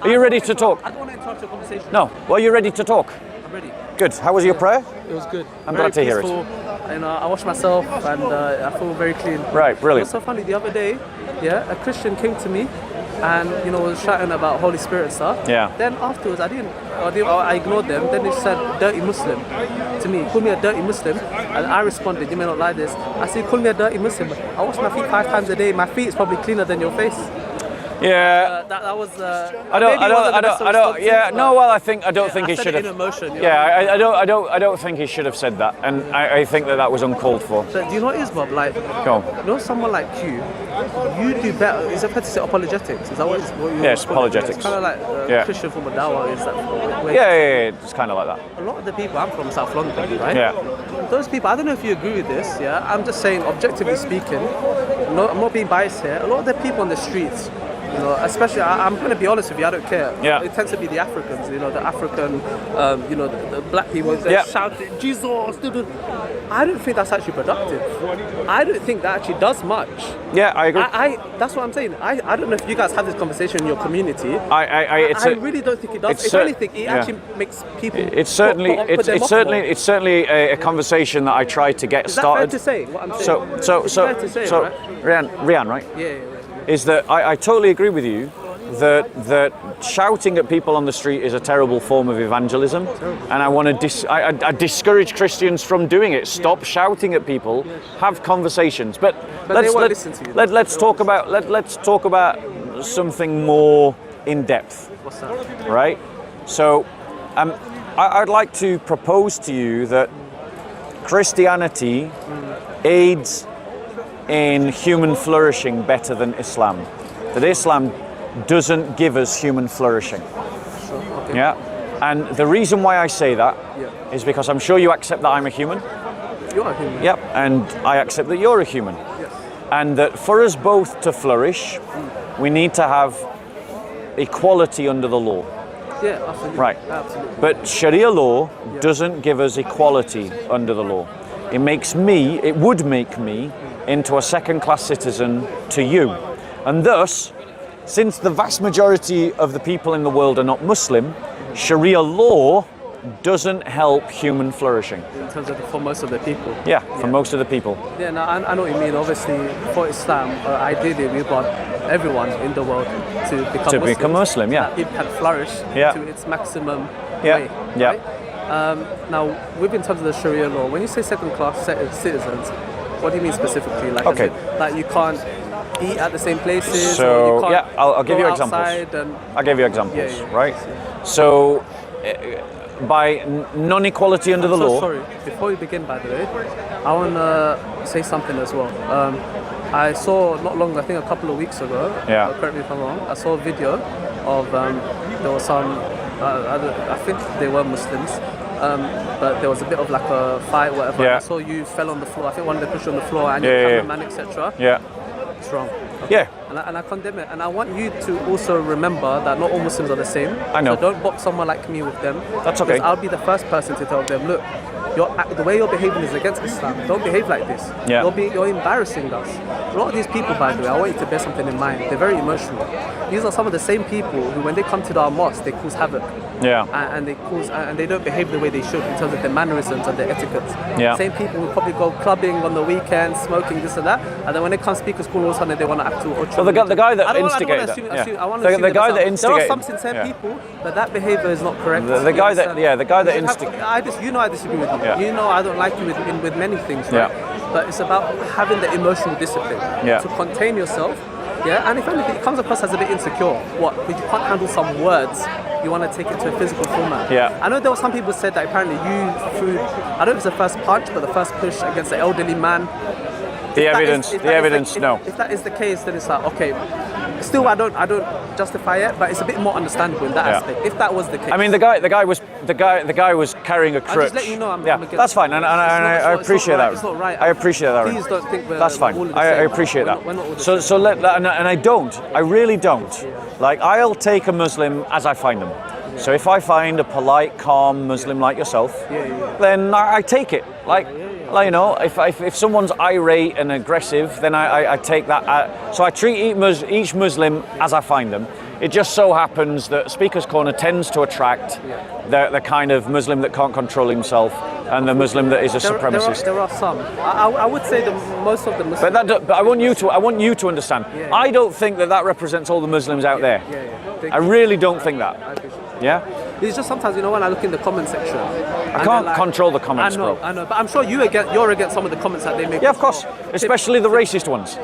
Are you ready to talk? I don't want to interrupt your conversation. No. Well, you ready to talk? I'm ready. Good. How was your prayer? It was good. I'm glad to hear it. And I washed myself and I feel very clean. Right, brilliant. It was so funny. The other day, a Christian came to me and was shouting about Holy Spirit and stuff. Yeah. Then afterwards, I ignored them. Then they said dirty Muslim to me. He called me a dirty Muslim, and I responded, you may not like this. I said, call me a dirty Muslim. I wash my feet 5 times a day. My feet is probably cleaner than your face. Yeah. That was. I don't. Yeah. No. Well, I don't think he should have. In emotion. Yeah. I don't think he should have said that, and I think that was uncalled for. But do you know what it is, Bob? Like, go on. Someone like you do better. Is it fair to say apologetics? Is that what you? Yes, apologetics. It's kind of like Christian form of dawah. Is that? Yeah. It's kind of like that. A lot of the people, I'm from South London, right? Yeah. Those people, I don't know if you agree with this. Yeah. I'm just saying, objectively speaking, I'm not being biased here. A lot of the people on the streets. Especially, I'm going to be honest with you, I don't care. Yeah. It tends to be the Africans, the African, the black people, they shout, Jesus, I don't think that's actually productive. I don't think that actually does much. Yeah, I agree. That's what I'm saying. I don't know if you guys have this conversation in your community. I really don't think it does. If anything, it actually makes people. It's certainly a conversation that I try to get started. Is that fair to say? What I'm saying? So, fair to say, right? Rian, right? Yeah. Is that I totally agree with you that shouting at people on the street is a terrible form of evangelism, and I want to I discourage Christians from doing it. Stop shouting at people, have conversations. But let's talk about something more in depth. What's that? Right? So I'd like to propose to you that Christianity aids in human flourishing better than Islam. That Islam doesn't give us human flourishing. Okay. Yeah. And the reason why I say that is because I'm sure you accept that I'm a human. You are a human. Yep. And I accept that you're a human. Yes. And that for us both to flourish, we need to have equality under the law. Yeah, absolutely. Right. Absolutely. But Sharia law doesn't give us equality under the law. It would make me into a second-class citizen to you. And thus, since the vast majority of the people in the world are not Muslim, Sharia law doesn't help human flourishing. In terms of for most of the people? Yeah, for most of the people. Yeah, no, I know what you mean. Obviously, for Islam, ideally we want everyone in the world to become Muslim, yeah. So that people can flourish to its maximum way. Yeah. Right? Now, in terms of the Sharia law, when you say second-class citizens, what do you mean specifically? Like, okay. Like you can't eat at the same places. So or you can't I'll give you examples. I'll give you examples. Right. So by non-equality under the law. Sorry. Before we begin, by the way, I want to say something as well. I saw not long, I think a couple of weeks ago. Correct me if I'm wrong. I saw a video of there was some. I think they were Muslims. But there was a bit of like a fight, whatever. Yeah. I saw you fell on the floor. I think one of them pushed you on the floor, and your cameraman, etc. Yeah. It's wrong. Okay. Yeah. And I condemn it. And I want you to also remember that not all Muslims are the same. I know. So don't box someone like me with them. That's okay. Because I'll be the first person to tell them, look, the way you're behaving is against Islam. Don't behave like this. Yeah. You're embarrassing us. A lot of these people, by the way, I want you to bear something in mind. They're very emotional. These are some of the same people who, when they come to our mosque, they cause havoc. Yeah. And they don't behave the way they should in terms of their mannerisms and their etiquette. Yeah. Same people who probably go clubbing on the weekends, smoking this and that, and then when they come speak at school, all of a sudden they want to act too. Well, the guy that instigated the guy that instigated. There are some sincere people, but that behaviour is not correct. The guy that instigated. I disagree with you. Yeah. You know I don't like you with many things, right? Yeah. But it's about having the emotional discipline to contain yourself. Yeah, and if anything, it comes across as a bit insecure. Because you can't handle some words, you want to take it to a physical format. Yeah. I know there were some people said that apparently you threw, I don't know if it's the first punch, but the first push against the elderly man. The evidence, no. If that is the case, then it's like, okay, still I don't justify it, but it's a bit more understandable in that aspect. If that was the case. I mean, the guy was carrying a crutch. I'm just letting you know I'm against that's fine, and I appreciate that. It's not right. I appreciate that. Please don't think that's fine. I appreciate that. We're not all the so I really don't. Like, I'll take a Muslim as I find them. So if I find a polite, calm Muslim like yourself, then I take it. Like, if someone's irate and aggressive, then I take that. So I treat each Muslim as I find them. It just so happens that Speaker's Corner tends to attract the kind of Muslim that can't control himself and the Muslim that is a supremacist. There are some. I would say that most of the Muslims. But I want you to understand. Yeah. I don't think that represents all the Muslims out there. Yeah. I really don't think that. Yeah. It's just sometimes, you know, when I look in the comment section, I can't control the comments, bro. I know, but I'm sure you're against some of the comments that they make. Yeah, of course, especially the racist ones.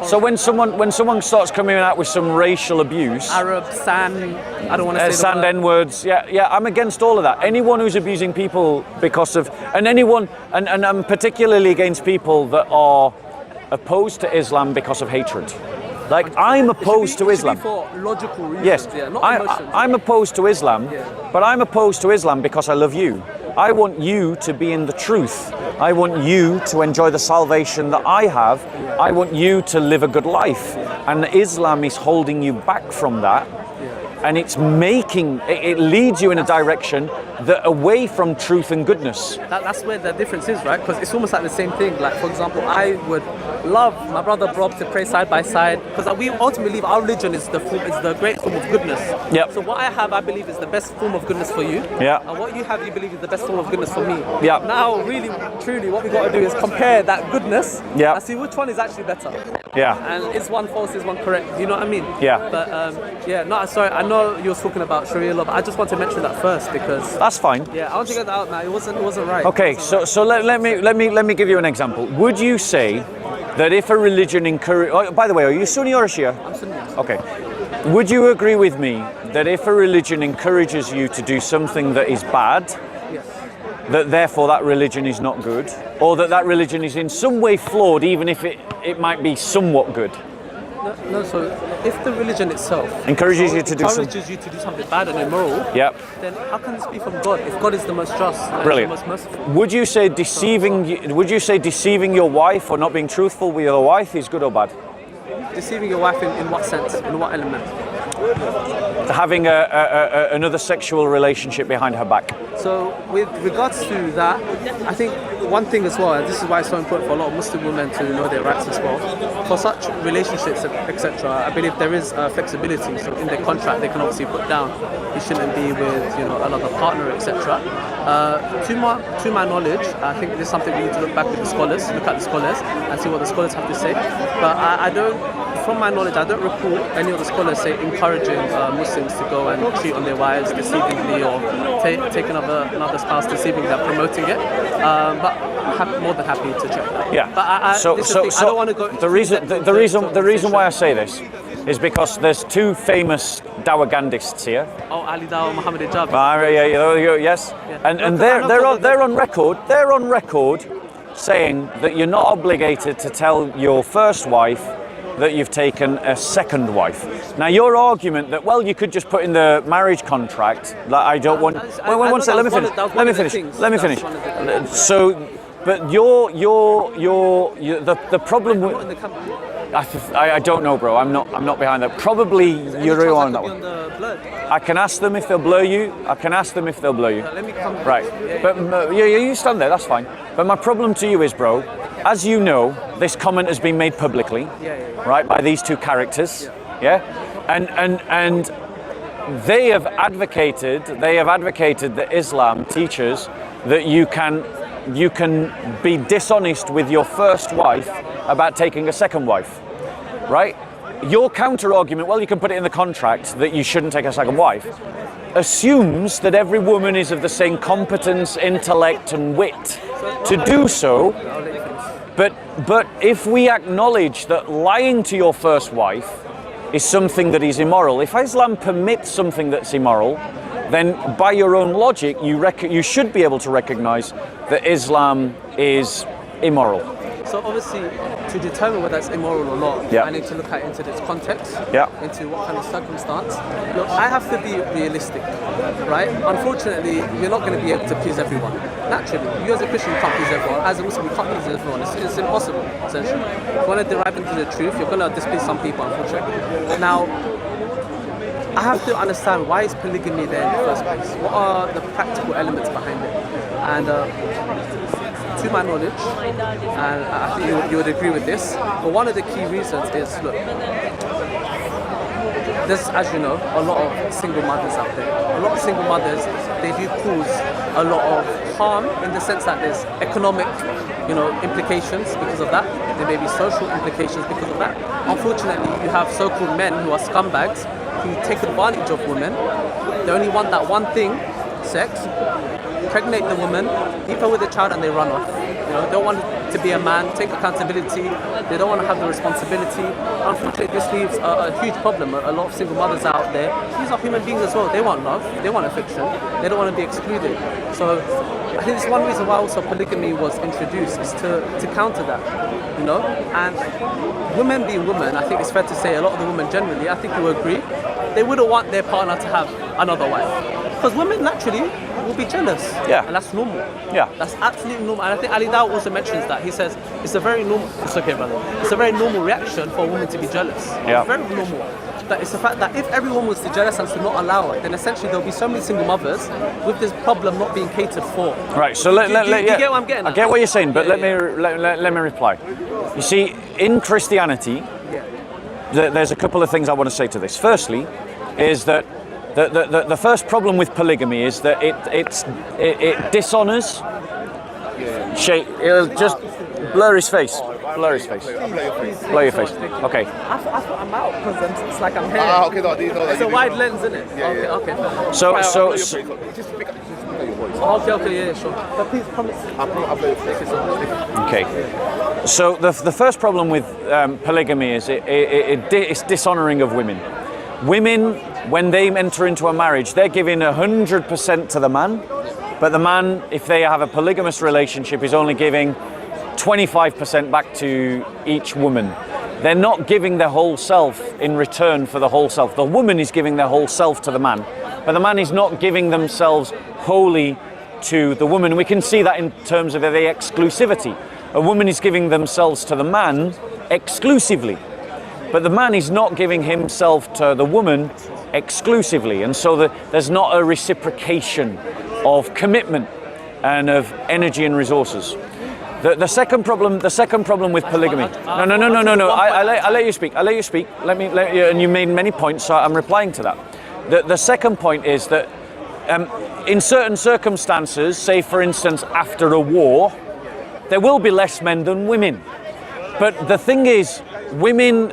So when someone starts coming out with some racial abuse, Arab, sand, I don't want to say sand N-words, yeah, I'm against all of that. Anyone who's abusing people because of, and I'm particularly against people that are opposed to Islam because of hatred. Like, I'm opposed to Islam. For logical reasons, yes, not emotions. I'm opposed to Islam, but I'm opposed to Islam because I love you. I want you to be in the truth. I want you to enjoy the salvation that I have. I want you to live a good life. And Islam is holding you back from that. And it leads you in a direction that away from truth and goodness. That's where the difference is, right? Because it's almost like the same thing. Like, for example, I would love my brother Bob to pray side by side, because we ultimately believe our religion is the great form of goodness. Yep. So what I have, I believe, is the best form of goodness for you. Yeah. And what you have, you believe is the best form of goodness for me. Yeah. Now, really, truly, what we got to do is compare that goodness. Yeah. And see which one is actually better. Yeah. And is one false, is one correct? Do you know what I mean? Yeah. But sorry, I know you were talking about Sharia law, but I just want to mention that first because. That's fine. Yeah, I want to get that out now. It wasn't right. Okay, so let me give you an example. Would you say that if a religion encourage? Oh, by the way, are you Sunni or a Shia? I'm Sunni. Okay. Would you agree with me that if a religion encourages you to do something that is bad, Yes. that therefore that religion is not good, or that religion is in some way flawed, even if it might be somewhat good? No, so if the religion itself encourages you to do something bad and immoral, then how can this be from God if God is the most just and Brilliant. the most merciful? Would you say deceiving your wife or not being truthful with your wife is good or bad? Deceiving your wife in what sense? In what element? Having another sexual relationship behind her back. So with regards to that, I think one thing as well, and this is why it's so important for a lot of Muslim women to know their rights as well. For such relationships, etc., I believe there is flexibility. So in their contract, they can obviously put down you shouldn't be with another partner, etc. To my knowledge, I think this is something we need to look back with the scholars, look at the scholars, and see what the scholars have to say. But I don't. From my knowledge, I don't recall any of the scholars encouraging Muslims to go and cheat on their wives deceivingly or take another spouse deceivingly, they're promoting it. But I'm more than happy to check that. Yeah. But I don't want to go. The reason why I say this is because there's two famous Dawagandists here. Oh, Ali Dawah, Muhammad Ijab. Yes. Yeah. And they're on record. They're on record saying that you're not obligated to tell your first wife that you've taken a second wife. Now, your argument that, well, you could just put in the marriage contract that I don't want. One second, let me finish. So, but the problem with. I don't know, bro. I'm not behind that. Probably you're on that one. I can ask them if they'll blur you. Let me come. Right. But you stand there. That's fine. But my problem to you is, bro, as you know, this comment has been made publicly, right, by these two characters, and they have advocated that Islam teaches that you can be dishonest with your first wife about taking a second wife, right? Your counter argument, well, you can put it in the contract that you shouldn't take a second wife, assumes that every woman is of the same competence, intellect, and wit to do so. But if we acknowledge that lying to your first wife is something that is immoral, if Islam permits something that's immoral, then by your own logic, you should be able to recognize that Islam is immoral. So obviously, to determine whether it's immoral or not, I need to look at it into its context, into what kind of circumstance. Look, I have to be realistic, right? Unfortunately, you're not going to be able to please everyone. Naturally, you as a Christian can't please everyone. As a Muslim, you can't please everyone. It's impossible, essentially. If you want to derive into the truth, you're going to displease some people, unfortunately. Now, I have to understand why is polygamy there in the first place? What are the practical elements behind it? And to my knowledge, and I think you would agree with this, but one of the key reasons is, look, there's, as you know, a lot of single mothers out there. A lot of single mothers, they do cause a lot of harm in the sense that there's economic, implications because of that. There may be social implications because of that. Unfortunately, you have so-called men who are scumbags who take advantage of women. They only want that one thing, sex, impregnate the woman, leave her with a child, and they run off. They don't want to be a man, take accountability. They don't want to have the responsibility. Unfortunately, this leaves a huge problem. A lot of single mothers out there, these are human beings as well. They want love, they want affection, they don't want to be excluded. So I think it's one reason why also polygamy was introduced, is to counter that, And women being women, I think it's fair to say a lot of the women generally, I think you agree, they wouldn't want their partner to have another wife. Because women naturally will be jealous. Yeah. And that's normal. Yeah. That's absolutely normal. And I think Ali Dawah also mentions that. He says it's a very normal, it's okay, brother. It's a very normal reaction for a woman to be jealous. Yeah. It's very normal. That it's the fact that if everyone was to jealous and to not allow it, then essentially there'll be so many single mothers with this problem not being catered for. Right. So you get what I'm getting at? I get what you're saying, but let me reply. You see, in Christianity, there's a couple of things I want to say to this. Firstly, is that the first problem with polygamy is that it dishonors. It'll just blur his face. Blur his face. Blur your face. Okay. I thought I'm out because it's like I'm here. Okay, no, it's a wide lens, isn't it? Yeah, okay. So Okay, yeah, sure. But please promise. Okay. So the first problem with polygamy is it's dishonoring of women. Women, when they enter into a marriage, they're giving 100% to the man, but the man, if they have a polygamous relationship, is only giving 25% back to each woman. They're not giving their whole self in return for the whole self. The woman is giving their whole self to the man, but the man is not giving themselves wholly to the woman. We can see that in terms of the exclusivity. A woman is giving themselves to the man exclusively, but the man is not giving himself to the woman exclusively, and so there's not a reciprocation of commitment and of energy and resources. The second problem with polygamy. No. I'll let you speak. And you made many points, so I'm replying to that. The second point is that in certain circumstances, say for instance after a war, there will be less men than women. But the thing is, women,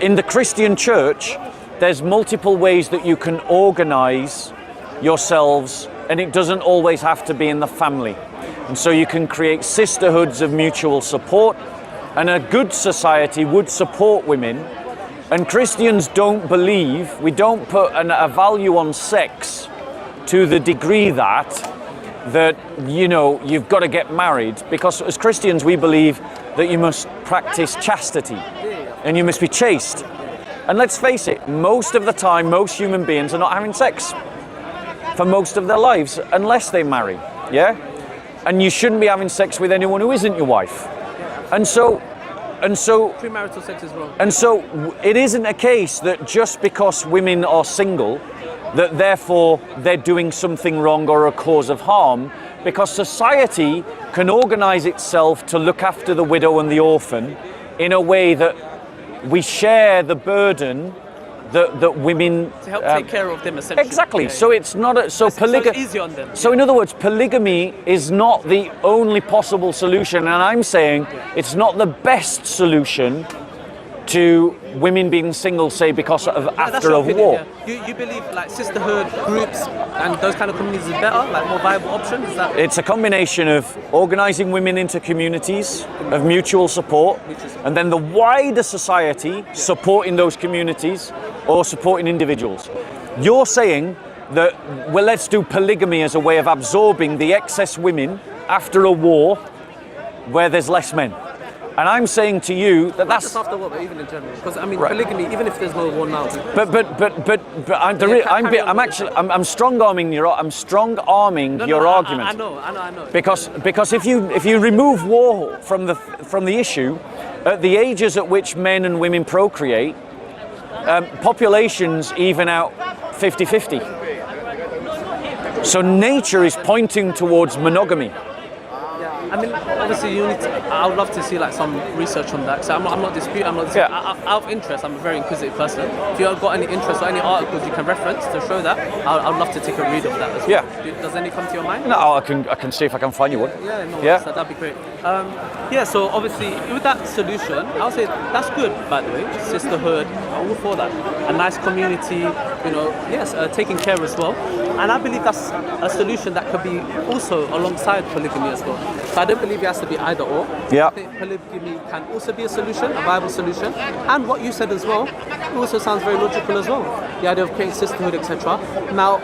in the Christian church, there's multiple ways that you can organize yourselves, and it doesn't always have to be in the family. And so you can create sisterhoods of mutual support, and a good society would support women. And Christians don't believe, we don't put a value on sex to the degree that you've got to get married, because as Christians we believe that you must practice chastity and you must be chaste. And let's face it, most of the time, most human beings are not having sex for most of their lives unless they marry, yeah? And you shouldn't be having sex with anyone who isn't your wife. And so premarital sex is wrong. And so it isn't a case that just because women are single, that therefore they're doing something wrong or a cause of harm, because society can organize itself to look after the widow and the orphan in a way that we share the burden that women to help take care of them, essentially. Exactly. Yeah. So it's not so it's easy on them. So in other words, polygamy is not the only possible solution, and I'm saying it's not the best solution to women being single, say because of after a war. Yeah. You believe like sisterhood groups and those kind of communities is better, like more viable option? Is that? It's a combination of organising women into communities of mutual support, and then the wider society supporting those communities or supporting individuals. You're saying that, well, let's do polygamy as a way of absorbing the excess women after a war where there's less men. And I'm saying to you that that's just after war, but even in general. Because I mean, polygamy, even if there's no war now. I'm strong arming your argument. I know. Because if you remove war from the issue, at the ages at which men and women procreate, populations even out 50-50. So nature is pointing towards monogamy. I mean, obviously, I would love to see like some research on that. So I'm not disputing. Out of interest, I'm a very inquisitive person. If you've got any interest or any articles you can reference to show that, I'd love to take a read of that as well. Yeah. Does any come to your mind? No, I can see if I can find you one. So that'd be great. So obviously, with that solution, I would say that's good. By the way, sisterhood, all for that. A nice community, taking care as well. And I believe that's a solution that could be also alongside polygamy as well. So I don't believe it has to be either or. Yeah. I think polygamy can also be a solution, a viable solution. And what you said as well, it also sounds very logical as well. The idea of creating sisterhood, etc. Now,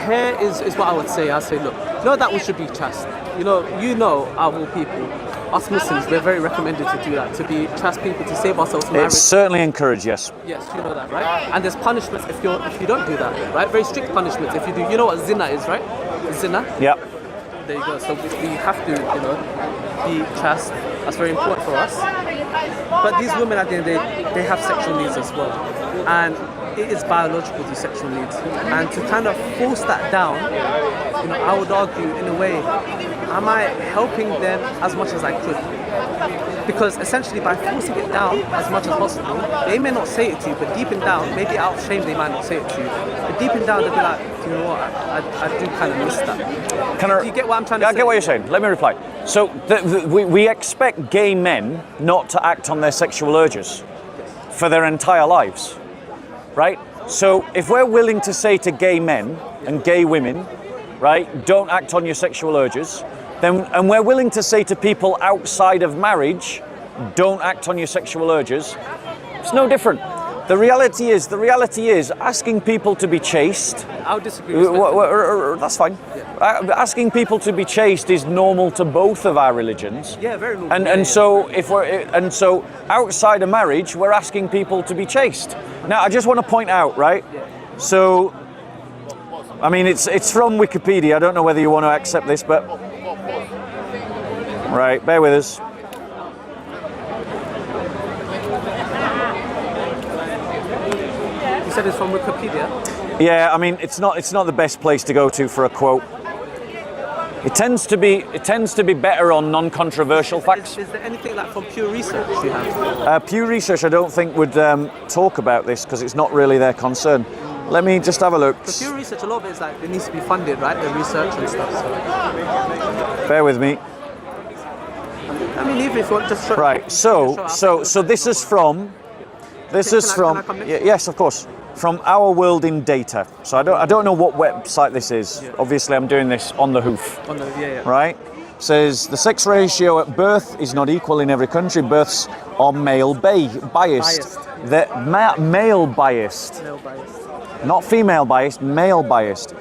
here is what I would say. I say, look, that we should be chaste. Out of all people, us Muslims, we're very recommended to do that, to be chaste people, to save ourselves from marriage. It's certainly encouraged, yes. Yes, you know that, right? And there's punishments if you don't do that, right? Very strict punishments if you do. You know what zina is, right? Zina? Yeah. There you go. So we have to, be chaste. That's very important for us. But these women at the end of the day, they have sexual needs as well. And it is biological to sexual needs. And to kind of force that down, I would argue in a way, am I helping them as much as I could? Because essentially by forcing it down as much as possible, they may not say it to you, but deep in down, maybe out of shame they might not say it to you. But deep in down they'll be like, you know what, I do kind of miss that. Do you get what I'm trying to say? I get what you're saying. Let me reply. So we expect gay men not to act on their sexual urges for their entire lives, right? So if we're willing to say to gay men and gay women, right, don't act on your sexual urges, and we're willing to say to people outside of marriage, don't act on your sexual urges, it's no different. The reality is asking people to be chaste. I would disagree. That's fine. Yeah. Asking people to be chaste is normal to both of our religions. Yeah, very normal. And so outside of marriage, we're asking people to be chaste. Now, I just want to point out, right? Yeah. So, I mean, it's from Wikipedia. I don't know whether you want to accept this, but right, bear with us. You said it's from Wikipedia? Yeah, I mean, it's not the best place to go to for a quote. It tends to be better on non-controversial facts. Is there anything like from Pew Research you have? Pew Research, I don't think would talk about this because it's not really their concern. Let me just have a look. The Pew Research, a lot of it is like it needs to be funded, right? The research and stuff. So. Bear with me. I mean, even if you want just show. Right. So this is from. Yes, of course. From Our World in Data. So I don't know what website this is. Yeah. Obviously, I'm doing this on the hoof. Right? Says the sex ratio at birth is not equal in every country. Births are male biased. Male biased. Not female biased, male biased.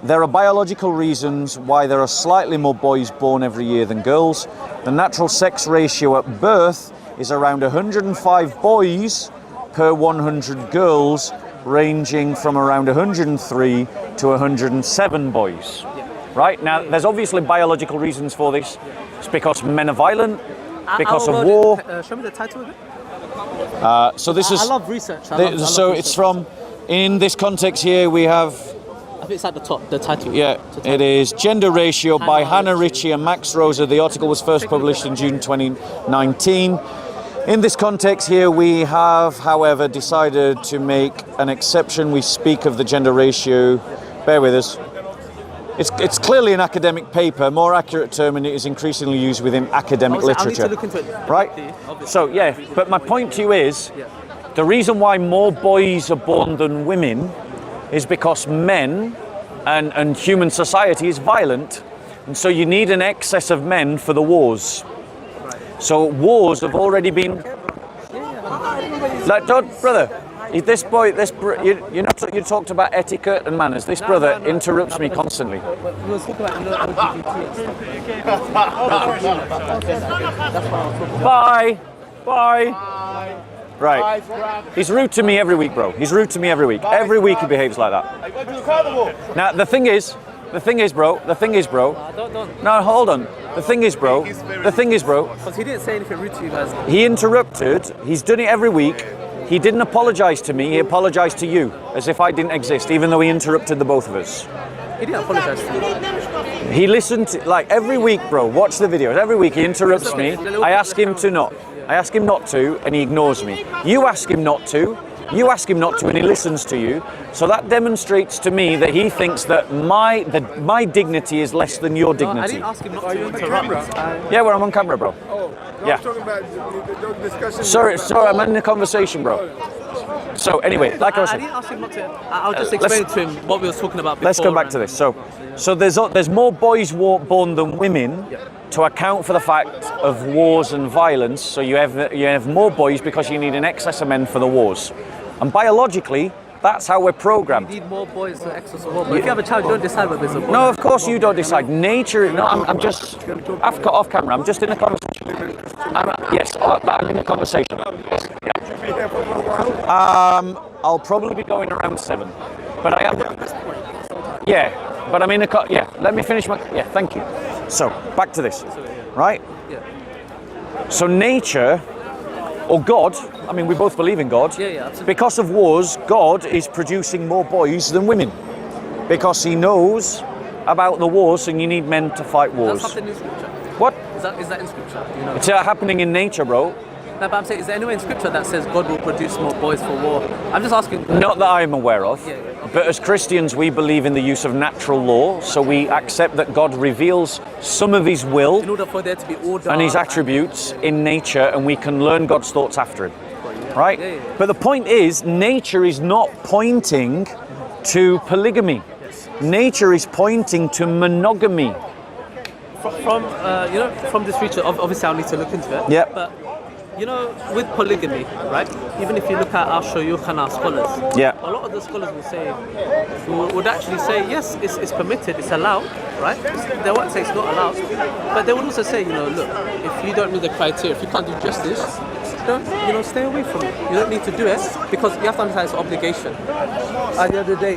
There are biological reasons why there are slightly more boys born every year than girls. The natural sex ratio at birth is around 105 boys per 100 girls, ranging from around 103 to 107 boys. Right? Now, there's obviously biological reasons for this. It's because men are violent, because of war. Show me the title of it. So this is. I love research. It's from. In this context here, we have. I think it's at the top. The title. Yeah, it is Gender Ratio by Hannah Ritchie and Max Rosa. The article was first published in June 2019. In this context here, we have, however, decided to make an exception. We speak of the gender ratio. Bear with us. It's clearly an academic paper. More accurate term, and it is increasingly used within academic literature. I need to look into it. Right? So, yeah, but my point to you is, the reason why more boys are born than women is because men and human society is violent, and so you need an excess of men for the wars. So wars have already been. Like, brother, you talked about etiquette and manners. This brother interrupts me constantly. Bye. Right. He's rude to me every week, bro. He's rude to me every week. Every week he behaves like that. Now the thing is, bro. No, hold on. The thing is, bro. Because he didn't say anything rude to you guys. He interrupted. He's done it every week. He didn't apologise to me. He apologised to you, as if I didn't exist, even though he interrupted the both of us. He didn't apologise to you. He listened to, like every week, bro. Watch the videos. Every week he interrupts me. I ask him to not. I ask him not to, and he ignores me. You ask him not to. You ask him not to, and he listens to you. So that demonstrates to me that he thinks that my dignity is less than your dignity. I didn't ask him not to interrupt. Yeah, well, I'm on camera, bro. Oh, no, yeah. I'm talking about the discussion. Sorry, I'm in a conversation, bro. So anyway, like I was saying, I didn't ask him not to. I'll just explain to him what we were talking about before. Let's go back to this. So there's more boys born than women to account for the fact of wars and violence. So you have more boys because you need an excess of men for the wars. And biologically, that's how we're programmed. You need more boys to excess of war. But if you have a child, you don't decide whether it's a boy. No, of course you don't decide. Nature. No, I'm just. I've cut off camera. I'm just in a conversation. I'm in a conversation. I'll probably be going around 7, but I am. Yeah, but I'm in a. Yeah, let me finish my. Yeah, thank you. So back to this, right? Yeah. So nature, or God. I mean, we both believe in God. Yeah, absolutely. Because of wars, God is producing more boys than women, because He knows about the wars, and you need men to fight wars. That's happening in scripture. What? Is that in scripture? Do you know? It's happening in nature, bro. No, but I'm saying, is there anywhere in scripture that says God will produce more boys for war? I'm just asking. Not that I'm aware of. Yeah, okay. But as Christians, we believe in the use of natural law, so we accept that God reveals some of His will In order for there to be order and His attributes in nature, and we can learn God's thoughts after Him. Right? Yeah. But the point is, nature is not pointing to polygamy. Yes. Nature is pointing to monogamy. From this feature, obviously I'll need to look into it. Yeah. But with polygamy, right? Even if you look at our shuyukh and our scholars, Yeah. a lot of the scholars would actually say yes, it's permitted, it's allowed, right? They won't say it's not allowed, but they would also say, look, if you don't meet the criteria, if you can't do justice, don't, stay away from it. You don't need to do it because you have to understand it's an obligation. At the end of the day,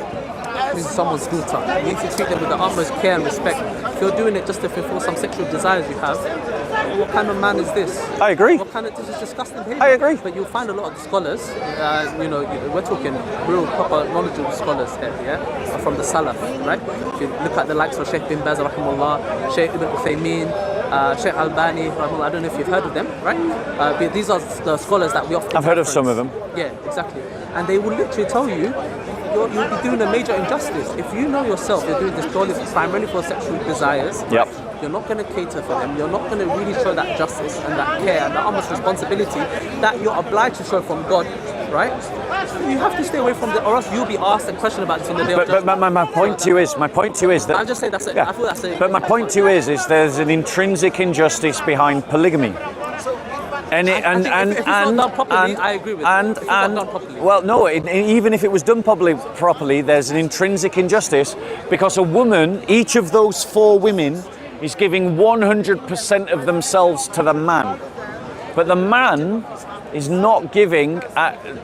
this is someone's daughter. You need to treat them with the utmost care and respect. If you're doing it just to fulfill some sexual desires you have, what kind of man is this? I agree. This is disgusting behavior. I agree. But you'll find a lot of the scholars, we're talking real proper knowledgeable scholars here, yeah, from the Salaf, right? If you look at the likes of Sheikh bin Baz, rahimahullah, Sheikh Ibn Uthaymeen, Sheikh Albani, rahimahullah, I don't know if you've heard of them, right? But these are the scholars that we often I've heard of some of them. Yeah, exactly. And they will literally tell you, you'll be doing a major injustice. If you know yourself, you're doing this primarily for sexual desires. Yep. You're not going to cater for them. You're not going to really show that justice and that care and that almost responsibility that you're obliged to show from God, right? You have to stay away from it, or else you'll be asked a question about this in the day of judgment. But my point to you is that I'm just saying that's it. Yeah. I feel that's it. But my point to you is there's an intrinsic injustice behind polygamy. And if it's not done properly, I agree with you. If it's not done properly. Well, no, even if it was done properly, there's an intrinsic injustice because a woman, each of those 4 women, is giving 100% of themselves to the man. But the man is not giving,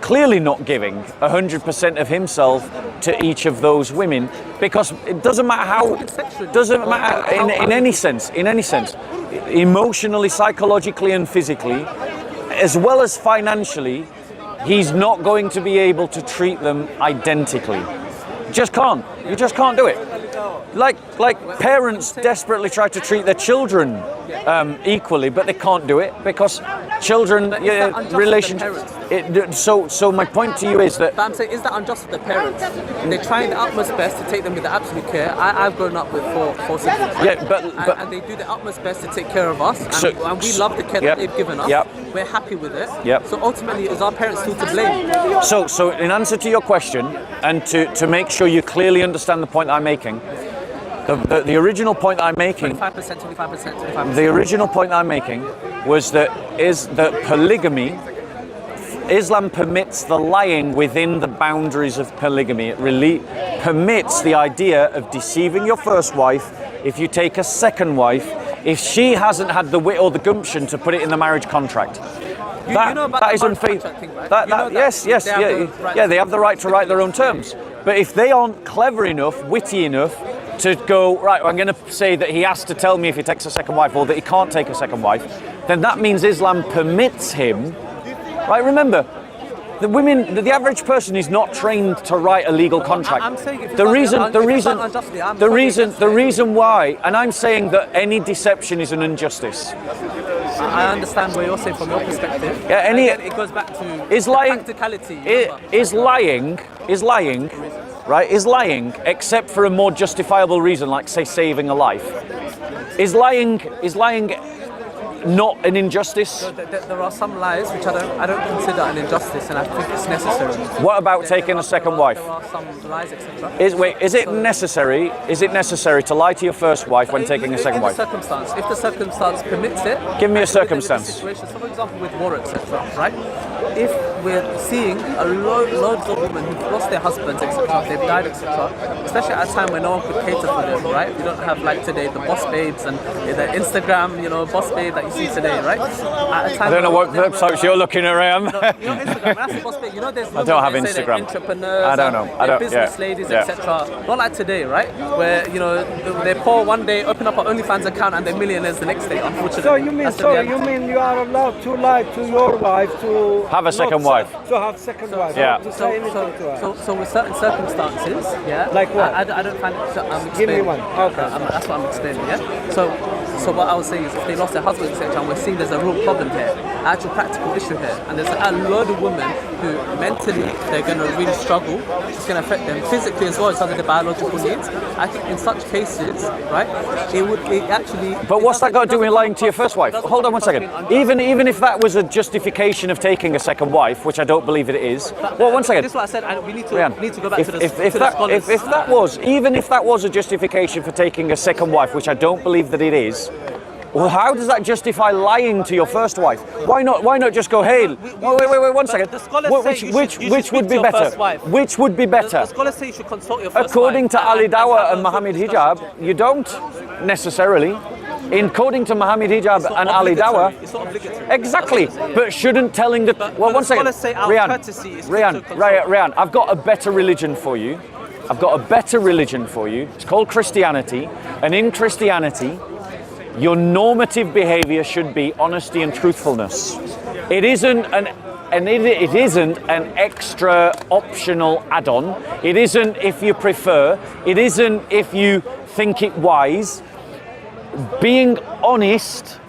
clearly not giving 100% of himself to each of those women, because it doesn't matter how, in any sense, emotionally, psychologically and physically, as well as financially, he's not going to be able to treat them identically. You just can't do it. Like parents desperately try to treat their children equally, but they can't do it because children relationships. So my point to you is that. But I'm saying, is that unjust for the parents? They're trying their utmost best to take them with the absolute care. I've grown up with four siblings. Right? Yeah, and they do their utmost best to take care of us, and we love the care that they've given us. Yep. We're happy with it. Yep. So ultimately, is our parents still to blame? So in answer to your question, and to make sure you clearly understand the point I'm making, the original point I'm making. 25%. The original point I'm making was that polygamy. Islam permits the lying within the boundaries of polygamy. It really permits the idea of deceiving your first wife if you take a second wife, if she hasn't had the wit or the gumption to put it in the marriage contract. That is unfaithful. Right? Yes. They have the right to write their own terms. But if they aren't clever enough, witty enough, to go, right, I'm going to say that he has to tell me if he takes a second wife or that he can't take a second wife, then that means Islam permits him. Right, remember, the average person is not trained to write a legal contract. I'm saying if it's the done- reason, if the it's reason, done unjustly, I'm the totally reason, against the it. reason why, and I'm saying that any deception is an injustice. I understand where you're saying from your perspective. Yeah, any- Again, it goes back to Is lying, practicality. is lying, right? Is lying, except for a more justifiable reason, like say saving a life. Is lying not an injustice? There are some lies which I don't consider an injustice, and I think it's necessary. What about taking a second wife? There are some lies, etc. Is it necessary? Is it necessary to lie to your first wife when taking a second wife? If the circumstance permits it. Give me a and within the circumstance. situation. So, for example, with war, etc. Right? If we're seeing loads of women who've lost their husbands, etc., they've died, etc., especially at a time when no one could cater for them, right? We don't have like today the boss babes and the Instagram, boss babe that you see today, right? At a time I don't know what websites you're looking around. Instagram, that's the boss babe. There's I don't have women, they say they're Instagram. entrepreneurs, I don't know. I don't. business ladies, etc. Not like today, right? Where they're poor one day, open up an OnlyFans account, and they're millionaires the next day. Unfortunately. So you mean you are allowed to lie to your wife to Have a second wife. To have second wife. Yeah. To say anything to her. So with certain circumstances, yeah. Like what? I don't find it. I'm Give me explaining. one. Okay. That's what I'm explaining. Yeah. So what I was saying is, if they lost their husband, etc., and we're seeing there's a real problem here, actual practical issue here, and there's a load of women who mentally they're going to really struggle. It's going to affect them physically as well as other biological needs. I think in such cases, right, it actually. But what's that got to do with lying to your first wife? Hold on one second. Even if that was a justification of taking a second wife, which I don't believe it is. Well, one second. This is what I said. We need to go back if, to the if scholars. if that was a justification for taking a second wife, which I don't believe that it is, well, how does that justify lying to your first wife? Why not just go, hey, wait, one second. The scholars say Which would be better? Which would be better? The scholars say you should consult your first According wife. to Ali Dawa and have a Muhammad full Hijab, discussion. you don't necessarily. According to Muhammad Hijab and Ali Dawa, It's not obligatory. exactly. That's what I'm saying, But shouldn't telling the but one the second, scholars say our courtesy is to consult. Rian, I've got a better religion for you. I've got a better religion for you. It's called Christianity, and in Christianity, your normative behavior should be honesty and truthfulness. It isn't an extra optional add-on. It isn't if you prefer. It isn't if you think it wise. Being honest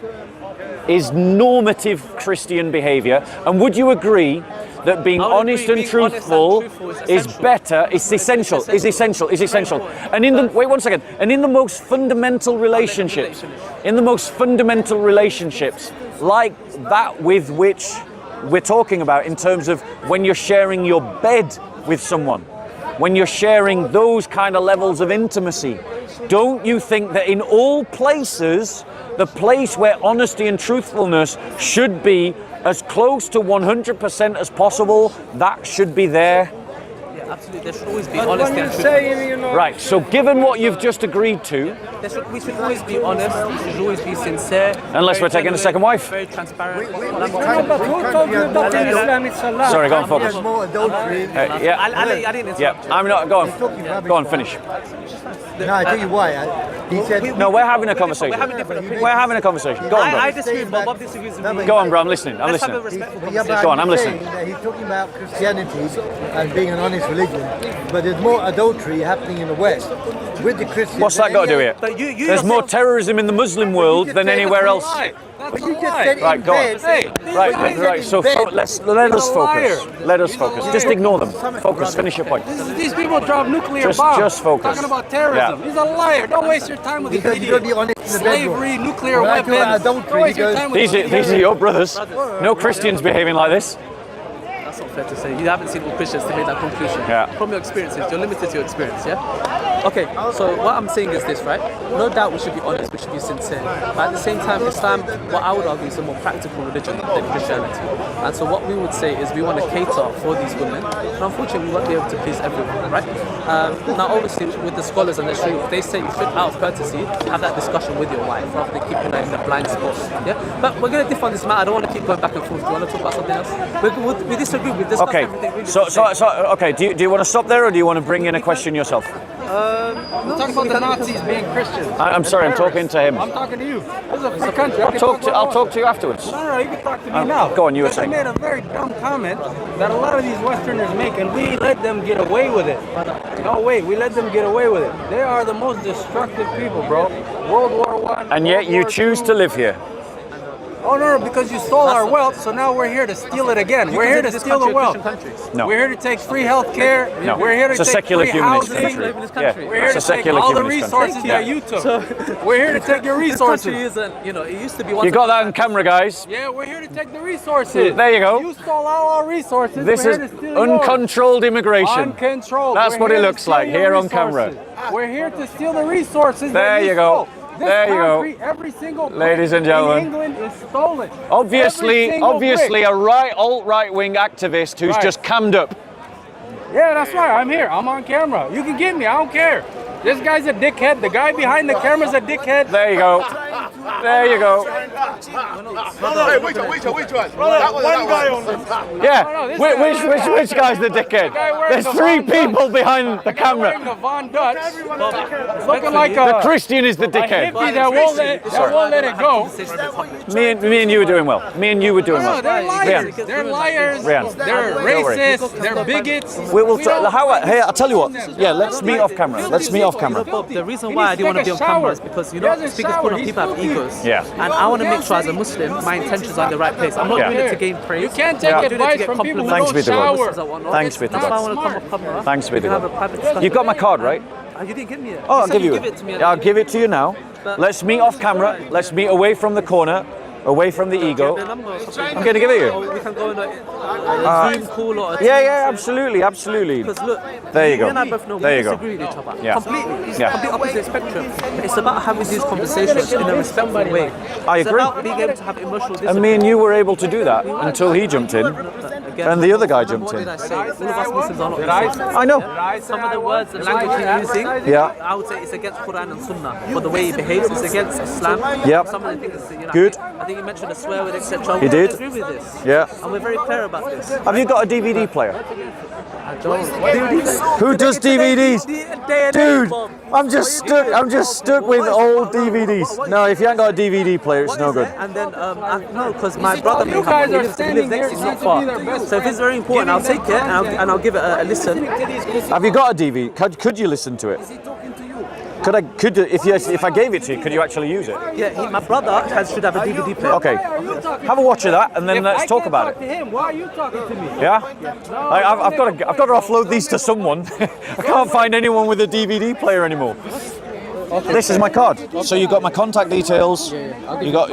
is normative Christian behavior. And would you agree that being honest and truthful is better, is essential. And in the most fundamental relationships, like that with which we're talking about in terms of when you're sharing your bed with someone, when you're sharing those kind of levels of intimacy, don't you think that in all places, the place where honesty and truthfulness should be as close to 100% as possible, that should be there? Yeah, absolutely. There should always be But honesty when and you truthfulness. say, Right, so given what you've just agreed to, We should always be honest. We should always be sincere. Unless we're taking a second wife. Very transparent. no, but who told you that in Islam it's allowed? sorry, go on, focus. There's more adultery. Yeah, I didn't interrupt. yeah, I'm not, go on, go on, finish. No, I tell you why. He said. No, we're having a conversation. We're having different opinions. We're having a conversation. Go on, I bro. disagree with Bob disagrees with me. Go on, bro, I'm listening, I'm Let's have a listening. respectful Yeah, but Go on, I'm saying listening. that he's talking about Christianity and being an honest religion, but there's more adultery happening in the West with the Christians. What's that got to do with it? But you There's more yourself- terrorism in the Muslim world than anywhere else. But you just said Right, in go on. bed. Right, so let us focus. Let us focus. Just ignore them. Focus, finish your point. These people drop nuclear Just- bombs. just focus. Talking about terrorism. Yeah. He's a liar. Don't waste your time with these Because you gotta be idiots. honest in the bedroom. Slavery, nuclear When I talk about weapons. adultery, Don't waste he your goes- time with These are your brothers. No Christians behaving like this. That's not fair to say. You haven't seen all Christians to make that conclusion. Yeah. From your experiences, you're limited to your experience, yeah? Okay, so what I'm saying is this, right? No doubt we should be honest, we should be sincere. But at the same time, Islam, what I would argue, is a more practical religion than Christianity. And so what we would say is we want to cater for these women. And unfortunately, we won't be able to please everyone, right? Now, obviously, with the scholars and the truth, they say you should, out of courtesy, have that discussion with your wife rather than keeping her in a blind spot, yeah? But we're going to differ on this matter. I don't want to keep going back and forth. Do you want to talk about something else? We disagree we discussed Okay. everything. We So okay. Do you want to stop there, or do you want to bring in a question yourself? Talk about the Nazis being Christians. I'm sorry. I'm talking to him. I'm talking to you. This is a free country. I'll talk to you afterwards. No, you can talk to me now. Go on, you were Because saying. made a very dumb comment that a lot of these Westerners make, and we let them get away with it. No, wait, we let them get away with it. They are the most destructive people, bro. World War I. And yet you choose to live here. Oh no, because you stole our wealth, so now we're here to steal it again. We're here to steal the wealth. No. We're here to take free health care. No. We're here to It's a take secular free humanist housing. country. Yeah. We're here It's to a take secular all the humanist country. resources that you took. We're here to take your This country resources. isn't, it used to be one. You got that on camera, guys. Yeah, we're here to take the resources. There you go. You stole all our resources. This we're is here to steal yours. uncontrolled immigration. Uncontrolled. That's We're what it here to looks steal like your here on resources. camera. We're here to steal the resources. There that you go. stole. This There you go. country, every single Ladies and brick gentlemen. in England is stolen. Obviously, Every single brick. a alt-right wing activist who's Right. just cammed up. Yeah, that's right. I'm here. I'm on camera. You can get me. I don't care. This guy's a dickhead. The guy behind the camera's a dickhead. There you go. There you go. Hey, which one? One guy on this. Yeah. no, this Which guy's the dickhead? guy wearing There's the three Von Dutch. people behind the Wearing camera. the Von Dutch. Looking like The a Christian is the dickhead. hippie that won't let it go. Me and you were doing well. Me and you were doing No, well. they're liars. Rian. They're liars. Rian. They're worry. racist. They're bigots. We will. We don't- Hey, I'll tell you what. Yeah, let's meet off camera. Let's meet off camera. Bob, the reason why I didn't want to be on camera is because, speakers put on people have egos. Yeah. And I want to make sure as a Muslim, my intentions are in the right place. I'm not Yeah. doing it to gain praise. You can't take I'm doing it to advice get from people who Thanks don't be to God. shower. Thanks be to That's why I God. want to come off camera. Thanks be We to can have a God. private discussion. You've got my card, right? You didn't give me it. Oh, I'll said give you give it. it to me. Yeah, I'll give it to you now. But- Let's meet off camera. Let's meet away from the corner, away from the ego. The number or something. I'm going to give it Or you. we can go in a Zoom call or a Yeah, Teams. yeah, absolutely, absolutely. Because look, There you go. you and I both know There we you go. disagree with each other. Yeah. Completely. It's Yeah. complete opposite spectrum. It's about having these conversations in a respectful way. I It's agree. about being able to have emotional discipline. And me and you were able to do that until he jumped in. Again, And the other guy remember jumped what in. did I say? All of us Muslims are not Muslims. I know. Some of the words and language he's using, Yeah. I would say it's against Quran and Sunnah. For the way he behaves, it's against Islam. Yep. Some of the things, Good. I think he mentioned a swear word, etc. He We did. agree with this. Yeah. And we're very clear about this. Have you got a DVD player? I don't. Who does DVDs? Dude, Bob. I'm just stuck with old DVDs. No, if you ain't got a DVD player, it's no good. And then, no, because my brother may You come. guys He are lives standing next, there he's not trying to far. be their best So if it's very important, I'll take it and I'll give it a listen. Have you got a DVD? Could you listen to it? If I gave it to you, could you actually use it? Yeah, my brother should have a DVD player. Okay. Have a watch of that, and then let's talk about To it. him, why are you talking to me? Yeah. I've got to offload these to someone. I can't find anyone with a DVD player anymore. This is my card. So you got my contact details. You got.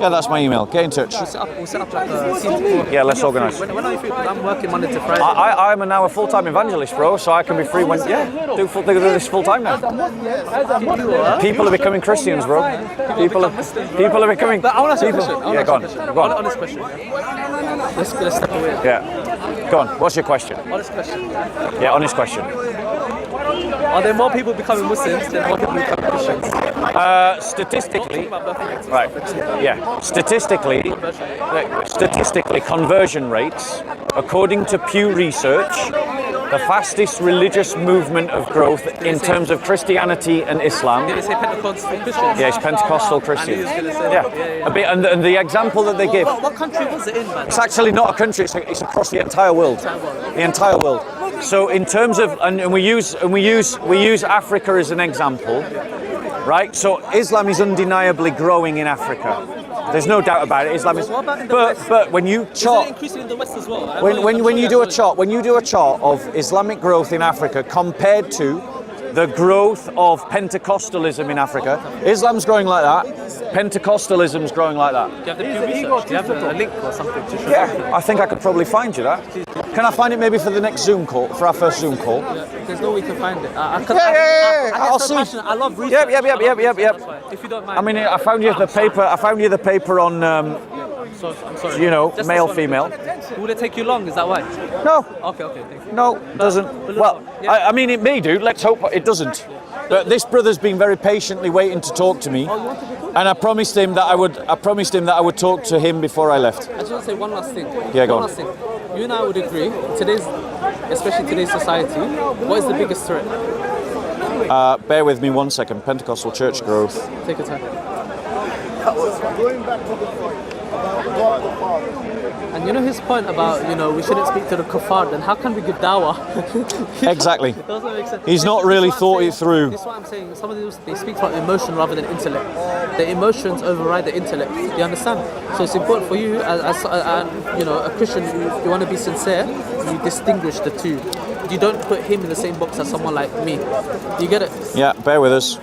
Yeah, that's my email. Get in touch. We'll set up like a scene. Yeah, let's organise. When are you free? Because I'm working Monday to Friday. I'm now a full-time evangelist, bro. So I can be free when do this full time now. People are becoming Christians, bro. People are becoming. But I want to ask a question. Yeah, go on. Honest question. Let's step away. Yeah. Go on. What's your question? Honest question. Yeah, honest question. Are there more people becoming Muslims than more people becoming Christians? Statistically, right? Yeah. Statistically, conversion rates, according to Pew Research, the fastest religious movement of growth in terms of Christianity and Islam. Did they say Pentecostal Christians? Yeah, it's Pentecostal Christians. And he was gonna say, Yeah, a bit, and the example that they give. What country was it in, man? It's actually not a country. It's across the entire world. The entire world. So in terms of, and we use Africa as an example, right? So Islam is undeniably growing in Africa. There's no doubt about it. Islam is, What about in the West? but when you Is it chart, increasing in the West as well? when you do a chart of Islamic growth in Africa compared to the growth of Pentecostalism in Africa, Islam's growing like that. Pentecostalism's growing like that. Do you have the Pew Research? Do you have a link or something to show? Yeah, I think I could probably find you that. Can I find it maybe for the next Zoom call, for our first Zoom call? There's no way you can find it. I I'll get so see. passionate. I love research. Yep. That's why. If you don't mind. I mean, I found you the paper on, So, I'm sorry. Just male, this one. female. Will it take you long? Is that why? No, Okay, thank you. no, doesn't. Well, yeah. I mean, it may do. Let's hope it doesn't. But this brother's been very patiently waiting to talk to me, and I promised him that I would talk to him before I left. I just want to say one last thing. Yeah, go One on. last thing. you and I would agree, especially today's society, what is the biggest threat? Bear with me 1 second. Pentecostal church growth. Take your time. Going back to the point about God the Father. And you know his point about, we shouldn't speak to the kuffar, then how can we give dawah? Exactly. It doesn't make sense. He's not really thought it through. This is what I'm saying. Some of these, they speak from emotion rather than intellect. The emotions override the intellect. Do you understand? So it's important for you, as a Christian, if you want to be sincere, you distinguish the two. You don't put him in the same box as someone like me. You get it? Yeah, bear with us.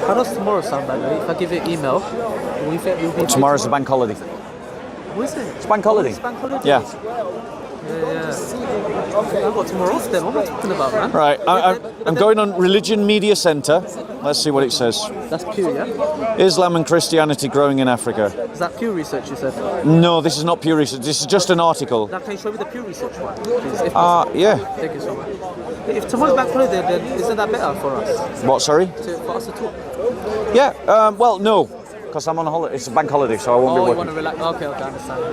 How does tomorrow sound, by the way? If I give you an email, we think you'll be... Tomorrow's a bank holiday. What is it? It's bank holiday. It's bank holiday? Yeah. I've got tomorrow off then. What am I talking about, man? Right, I'm going on Religion Media Centre. Let's see what it says. That's Pew, yeah? Islam and Christianity growing in Africa. Is that Pew research you said? No, this is not Pew Research. This is just an article. Now, can you show me the Pew research one, please? Yeah. Thank you so much. If tomorrow's bank holiday, then isn't that better for us? What, sorry? For us to talk? Yeah, well, no. Because I'm on a holiday. It's a bank holiday, so I won't be you working. want to relax? Okay, I understand.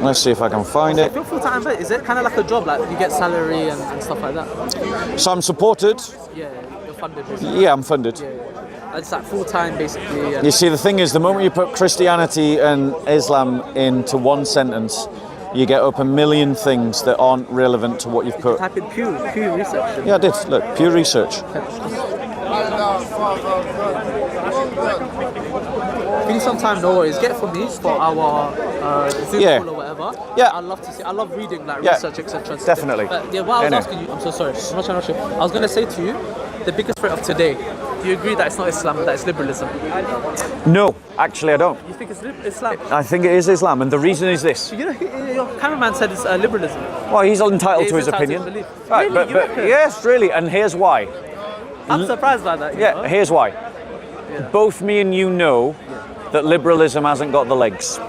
Let's see if I can find it. If you're full-time, is it kind of like a job? Like you get salary and stuff like that? So I'm supported. Yeah, you're funded. Basically. Yeah, I'm funded. Yeah. It's like full-time, basically. You see, the thing is, the moment you put Christianity and Islam into one sentence, you get up a million things that aren't relevant to what you've put. Type in Pew Research. Yeah, I did. Look, Pew Research. If you need some time, no worries. Get for me for our Zoom call or whatever. Yeah. I'd love to see. I love reading like Yeah. research, etc. Definitely. But yeah, what I was asking you, I'm so sorry. I'm not trying to rush you. I was going to say to you, the biggest threat of today. Do you agree that it's not Islam, that it's liberalism? No, actually, I don't. You think it's Islam? I think it is Islam, and the reason is this. You know, your cameraman said it's liberalism. Well, he's entitled to his entitled opinion. to believe. Right, Really? but yes, really, and here's why. I'm surprised by that. Yeah, here's why. Both me and you know that liberalism hasn't got the legs.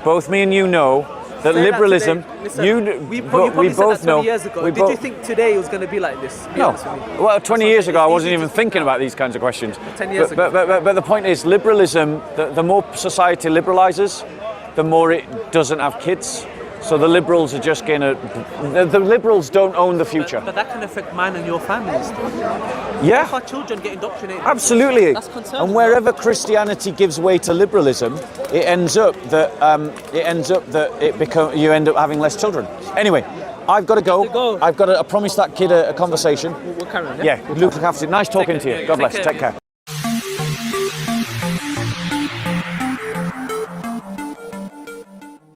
Both me and you know that liberalism. We probably said both that 20 know. years ago. Did you think today it was going to be like this? Be No. honest with me. Well, 20 years ago, I wasn't even thinking about these kinds of questions. 10 years ago. But the point is, liberalism. The more society liberalises, the more it doesn't have kids. So the liberals are just going to. The liberals don't own the future. But that can affect mine and your families. Yeah. If our children get indoctrinated. Absolutely. That's concerning. And wherever Christianity gives way to liberalism, it ends up that you end up having less children. Anyway, I've got to go. I've got to promise that kid a conversation. We'll carry on. Yeah, look after it. Nice talking to you. God bless. Take care.